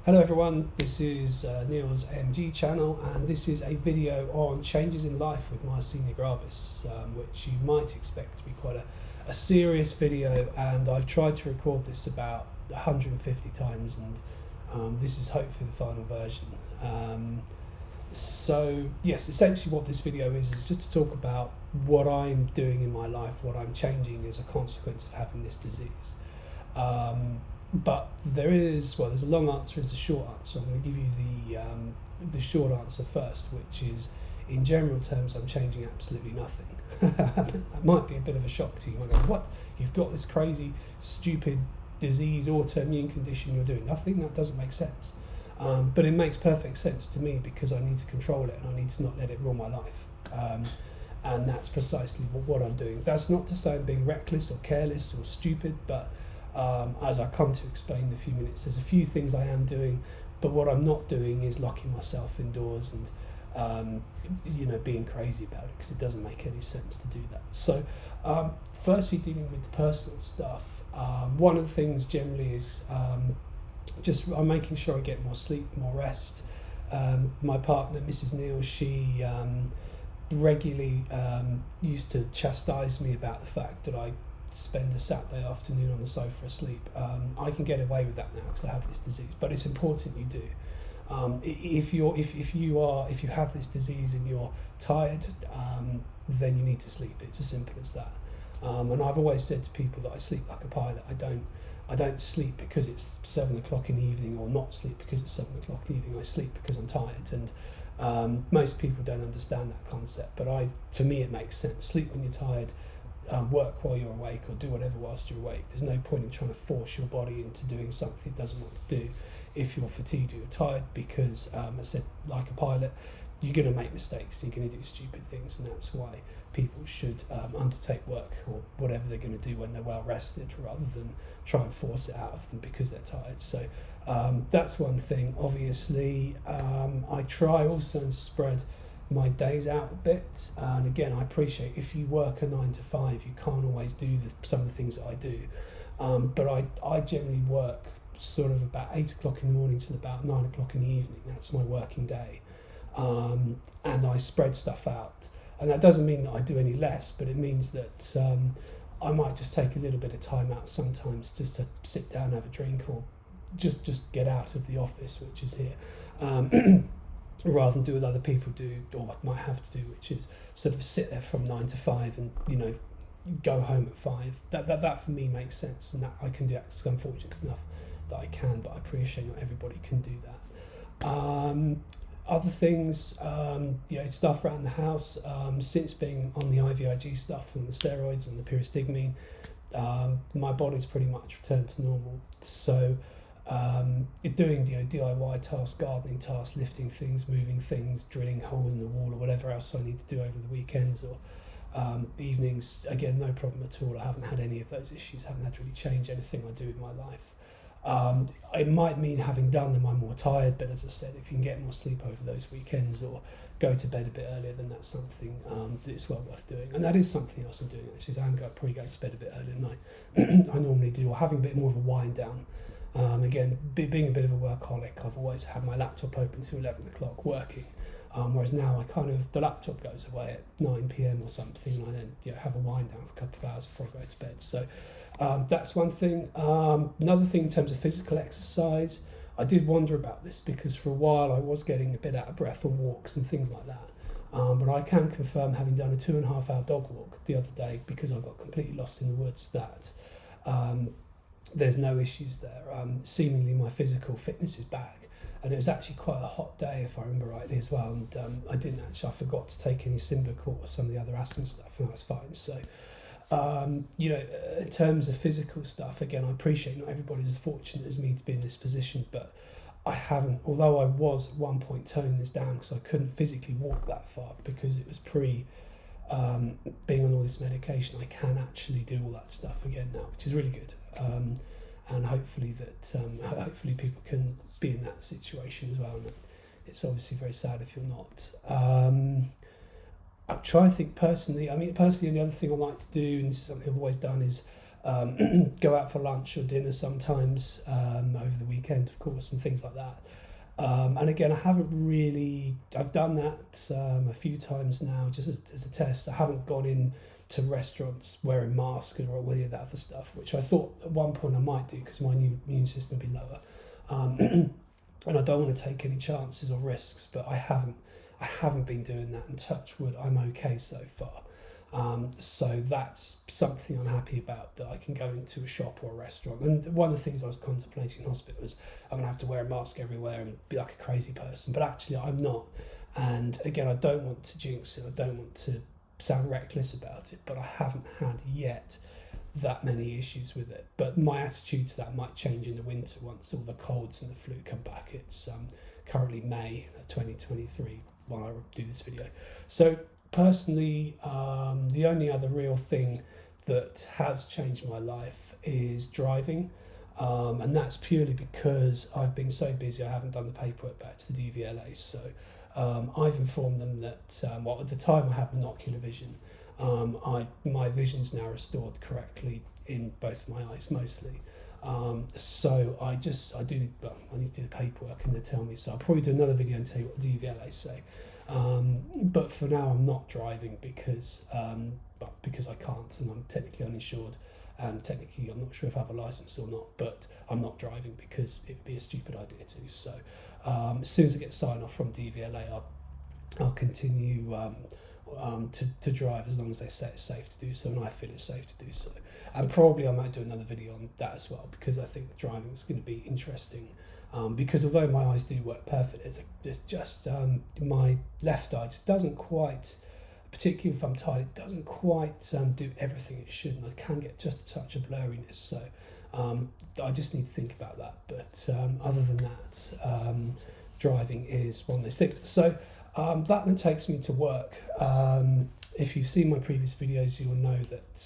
Hello everyone, this is Neil's MG channel, and this is a video on changes in life with Myasthenia Gravis, which you might expect to be quite a serious video, and I've tried to record this about 150 times, and this is hopefully the final version. So yes, essentially what this video is just to talk about what I'm doing in my life, what I'm changing as a consequence of having this disease. But there's a long answer and there's a short answer. I'm going to give you the short answer first, which is, in general terms, I'm changing absolutely nothing. That might be a bit of a shock to you. You might go, what? You've got this crazy, stupid disease, autoimmune condition, you're doing nothing? That doesn't make sense. But it makes perfect sense to me because I need to control it and I need to not let it rule my life. And that's precisely what I'm doing. That's not to say I'm being reckless or careless or stupid, but as I come to explain in a few minutes, there's a few things I am doing, but what I'm not doing is locking myself indoors and being crazy about it, because it doesn't make any sense to do that. So firstly, dealing with the personal stuff, one of the things generally is I'm making sure I get more sleep, more rest. My partner, Mrs. Neal, she regularly used to chastise me about the fact that I spend a Saturday afternoon on the sofa asleep. I can get away with that now because I have this disease, but it's important you do. If you have this disease and you're tired, then you need to sleep. It's as simple as that. And I've always said to people that I sleep like a pilot. I don't sleep because it's 7 o'clock in the evening, or not sleep because it's 7 o'clock in the evening. I sleep because I'm tired, and most people don't understand that concept. But to me, it makes sense. Sleep when you're tired. Work while you're awake, or do whatever whilst you're awake. There's no point in trying to force your body into doing something it doesn't want to do if you're fatigued or you're tired, because as I said, like a pilot, you're going to make mistakes, you're going to do stupid things, and that's why people should undertake work or whatever they're going to do when they're well rested, rather than try and force it out of them because they're tired. So that's one thing. Obviously, I try also and spread my days out a bit, and again, I appreciate if you work a 9 to 5, you can't always do some of the things that I do, but I generally work sort of about 8 o'clock in the morning till about 9 o'clock in the evening. That's my working day, and I spread stuff out, and that doesn't mean that I do any less, but it means that I might just take a little bit of time out sometimes just to sit down, have a drink, or just get out of the office, which is here, rather than do what other people do or might have to do, which is sort of sit there from 9 to 5 and go home at 5. That for me makes sense, and that I can do that, because I'm fortunate enough that I can, but I appreciate not everybody can do that. Other things, stuff around the house, since being on the IVIG stuff and the steroids and the pyristigmine, my body's pretty much returned to normal. So doing DIY tasks, gardening tasks, lifting things, moving things, drilling holes in the wall, or whatever else I need to do over the weekends or evenings, again, no problem at all. I haven't had any of those issues, haven't had to really change anything I do in my life. It might mean having done them I'm more tired, but as I said, if you can get more sleep over those weekends or go to bed a bit earlier, then that's something that's well worth doing. And that is something else I'm doing, actually, is I'm probably going to bed a bit earlier than I normally do, or having a bit more of a wind down. Again, being a bit of a workaholic, I've always had my laptop open to 11 o'clock working, whereas now the laptop goes away at 9 p.m. or something, and I then have a wind down for a couple of hours before I go to bed. So that's one thing. Another thing in terms of physical exercise, I did wonder about this because for a while I was getting a bit out of breath on walks and things like that. But I can confirm, having done a 2.5 hour dog walk the other day, because I got completely lost in the woods, that there's no issues there. Seemingly my physical fitness is back, and it was actually quite a hot day, if I remember rightly, as well, and I forgot to take any Symbicort or some of the other asthma stuff, and that was fine. So in terms of physical stuff, again, I appreciate not everybody's as fortunate as me to be in this position, but I haven't, although I was at one point toning this down because I couldn't physically walk that far because it was being on all this medication, I can actually do all that stuff again now, which is really good. And hopefully people can be in that situation as well. And it's obviously very sad if you're not. I'm trying to think personally. The other thing I like to do, and this is something I've always done, is go out for lunch or dinner sometimes, over the weekend, of course, and things like that. And again, I've done that a few times now, just as a test. I haven't gone in to restaurants wearing masks or all of that other stuff, which I thought at one point I might do because my immune system would be lower. And I don't want to take any chances or risks, but I haven't been doing that, and touch wood, I'm okay so far. So that's something I'm happy about, that I can go into a shop or a restaurant. And one of the things I was contemplating in hospital was I'm going to have to wear a mask everywhere and be like a crazy person, but actually I'm not. And again, I don't want to jinx it, I don't want to sound reckless about it, but I haven't had yet that many issues with it. But my attitude to that might change in the winter once all the colds and the flu come back. It's currently May 2023 when I do this video. So personally, the only other real thing that has changed my life is driving, and that's purely because I've been so busy I haven't done the paperwork back to the DVLA. So I've informed them that at the time I had monocular vision. My vision's now restored correctly in both my eyes mostly. So I need to do the paperwork, and they tell me so. I'll probably do another video and tell you what the DVLA say. But for now I'm not driving because I can't, and I'm technically uninsured, and technically I'm not sure if I have a license or not, but I'm not driving because it would be a stupid idea to. So as soon as I get sign off from DVLA, I'll continue to drive as long as they say it's safe to do so, and I feel it's safe to do so. And probably I might do another video on that as well, because I think driving is going to be interesting. Because although my eyes do work perfect, it's just my left eye just doesn't quite, particularly if I'm tired, it doesn't quite do everything it should, and I can get just a touch of blurriness. So I just need to think about that. But other than that, driving is one of those things. So that then takes me to work. If you've seen my previous videos, you'll know that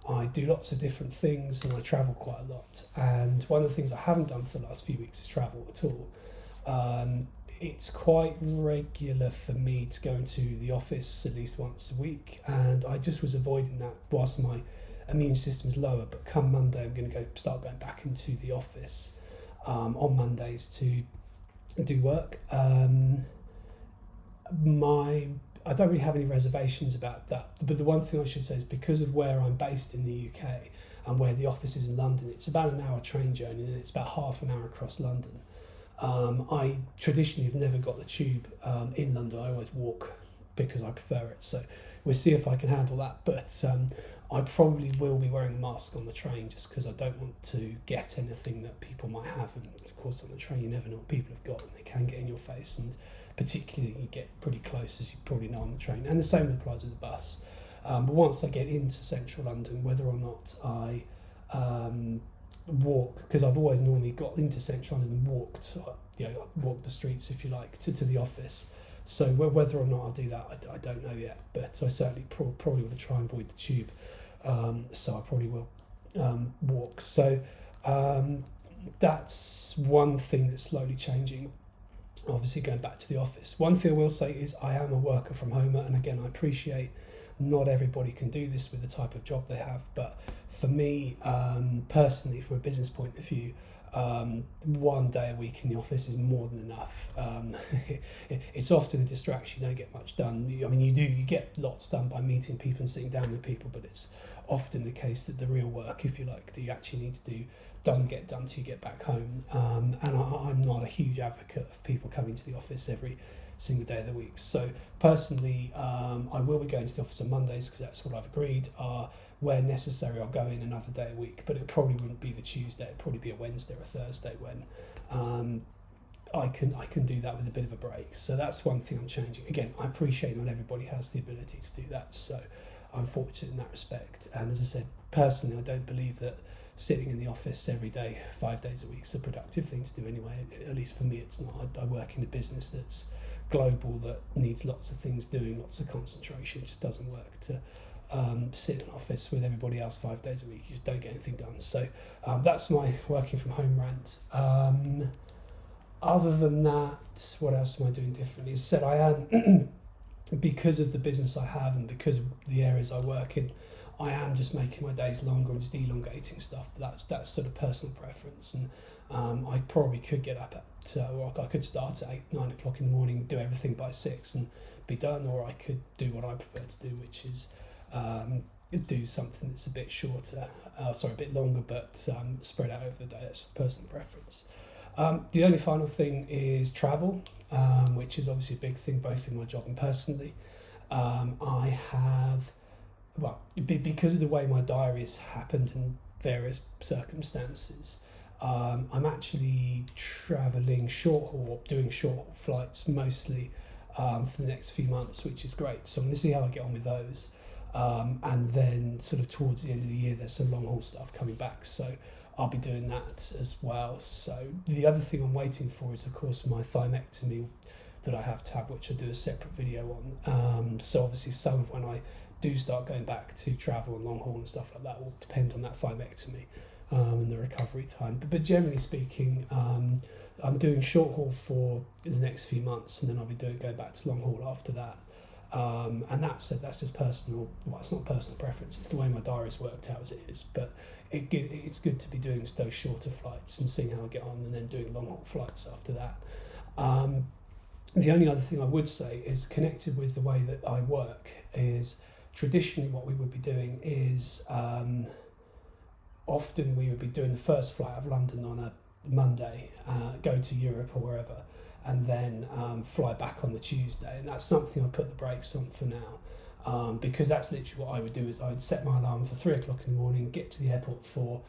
I do lots of different things and I travel quite a lot. And one of the things I haven't done for the last few weeks is travel at all. It's quite regular for me to go into the office at least once a week, and I just was avoiding that whilst my immune system is lower. But come Monday, I'm going to start going back into the office on Mondays to do work. I don't really have any reservations about that, but the one thing I should say is because of where I'm based in the UK and where the office is in London, it's about an hour train journey and it's about half an hour across London. I traditionally have never got the tube in London. I always walk because I prefer it, so we'll see if I can handle that. But I probably will be wearing a mask on the train just because I don't want to get anything that people might have, and of course on the train you never know what people have got and they can get in your face, and particularly you get pretty close, as you probably know, on the train, and the same applies with the bus. But once I get into central London, whether or not I walk, because I've always normally got into central London and walked the streets, if you like, to the office. So whether or not I'll do that, I don't know yet, but I certainly probably want to try and avoid the tube. So I probably will walk. So that's one thing that's slowly changing. Obviously going back to the office. One thing I will say is I am a worker from home, and again I appreciate not everybody can do this with the type of job they have, but for me personally, from a business point of view, 1 day a week in the office is more than enough. It's often a distraction, you don't get much done. I mean, you get lots done by meeting people and sitting down with people, but it's often the case that the real work, if you like, that you actually need to do doesn't get done till you get back home. And I'm not a huge advocate of people coming to the office every single day of the week. So personally, I will be going to the office on Mondays because that's what I've agreed. Where necessary, I'll go in another day a week, but it probably wouldn't be the Tuesday. It'd probably be a Wednesday or a Thursday when I can do that with a bit of a break. So that's one thing I'm changing. Again, I appreciate not everybody has the ability to do that, so I'm fortunate in that respect. And as I said, personally, I don't believe that sitting in the office every day, 5 days a week, is a productive thing to do anyway. At least for me, it's not. I work in a business that's global, that needs lots of things doing, lots of concentration. It just doesn't work to sit in an office with everybody else 5 days a week. You just don't get anything done. So that's my working from home rant. Other than that, what else am I doing differently? As I said, I am because of the business I have and because of the areas I work in, I am just making my days longer and just elongating stuff. But that's sort of personal preference, and I probably could get up at, or I could start at 8, 9 o'clock in the morning, do everything by 6 and be done, or I could do what I prefer to do, which is do something that's a bit shorter, a bit longer, but spread out over the day. That's personal preference. The only final thing is travel, which is obviously a big thing both in my job and personally. I have, because of the way my diary has happened in various circumstances, I'm actually travelling short haul, doing short haul flights mostly for the next few months, which is great. So I'm going to see how I get on with those. And then sort of towards the end of the year, there's some long haul stuff coming back. So I'll be doing that as well. So the other thing I'm waiting for is, of course, my thymectomy that I have to have, which I do a separate video on. So obviously some of when I do start going back to travel and long haul and stuff like that will depend on that thymectomy and the recovery time. But generally speaking, I'm doing short haul for the next few months, and then I'll be going back to long haul after that. And that's just personal. Well, it's not personal preference. It's the way my diary's worked out as it is. But it's good to be doing those shorter flights and seeing how I get on, and then doing long haul flights after that. The only other thing I would say is connected with the way that I work is traditionally what we would be doing is often we would be doing the first flight of London on a Monday, go to Europe or wherever, and then fly back on the Tuesday. And that's something I put the brakes on for now, because that's literally what I would do is I would set my alarm for 3 o'clock in the morning, get to the airport at 4,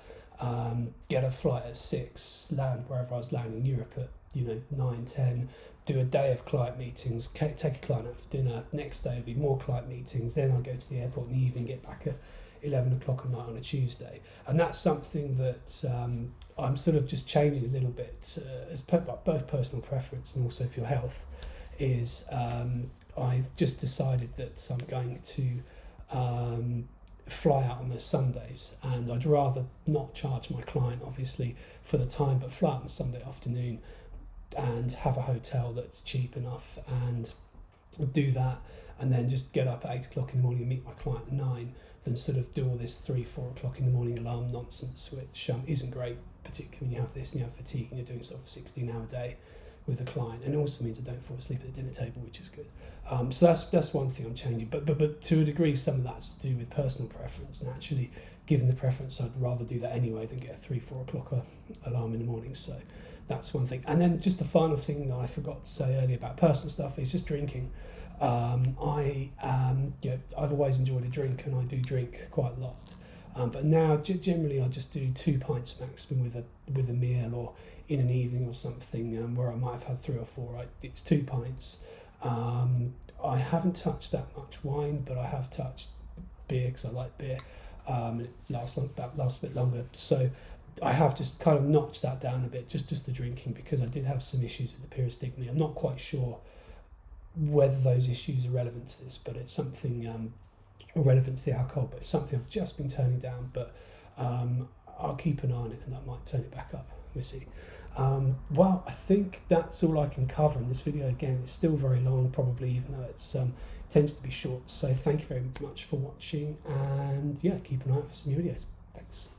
get a flight at 6, land wherever I was landing in Europe at 9, 10, do a day of client meetings, take a client out for dinner. Next day would be more client meetings. Then I'll go to the airport in the evening, get back at 11 o'clock at night on a Tuesday. And that's something that I'm sort of just changing a little bit as both personal preference and also for your health, is I've just decided that I'm going to fly out on the Sundays, and I'd rather not charge my client obviously for the time, but fly out on Sunday afternoon and have a hotel that's cheap enough and do that, and then just get up at 8 o'clock in the morning and meet my client at 9, than sort of do all this 3, 4 o'clock in the morning alarm nonsense, which isn't great, particularly when you have this and you have fatigue and you're doing sort of a 16-hour day with a client, and it also means I don't fall asleep at the dinner table, which is good. So that's one thing I'm changing, but to a degree some of that's to do with personal preference, and actually given the preference I'd rather do that anyway than get a 3, 4 o'clock alarm in the morning. So that's one thing. And then just the final thing that I forgot to say earlier about personal stuff is just drinking. I've always enjoyed a drink, and I do drink quite a lot. But now generally I just do 2 pints maximum with a meal or in an evening or something, where I might have had 3 or 4. Right? It's 2 pints. I haven't touched that much wine, but I have touched beer because I like beer. It lasts a bit longer. So I have just kind of notched that down a bit, just the drinking, because I did have some issues with the peristygmy. I'm not quite sure whether those issues are relevant to this, but it's something relevant to the alcohol, but it's something I've just been turning down, but I'll keep an eye on it, and that might turn it back up. We'll see. Well, I think that's all I can cover in this video. Again, it's still very long, probably, even though it's tends to be short. So thank you very much for watching, and yeah, keep an eye out for some new videos. Thanks.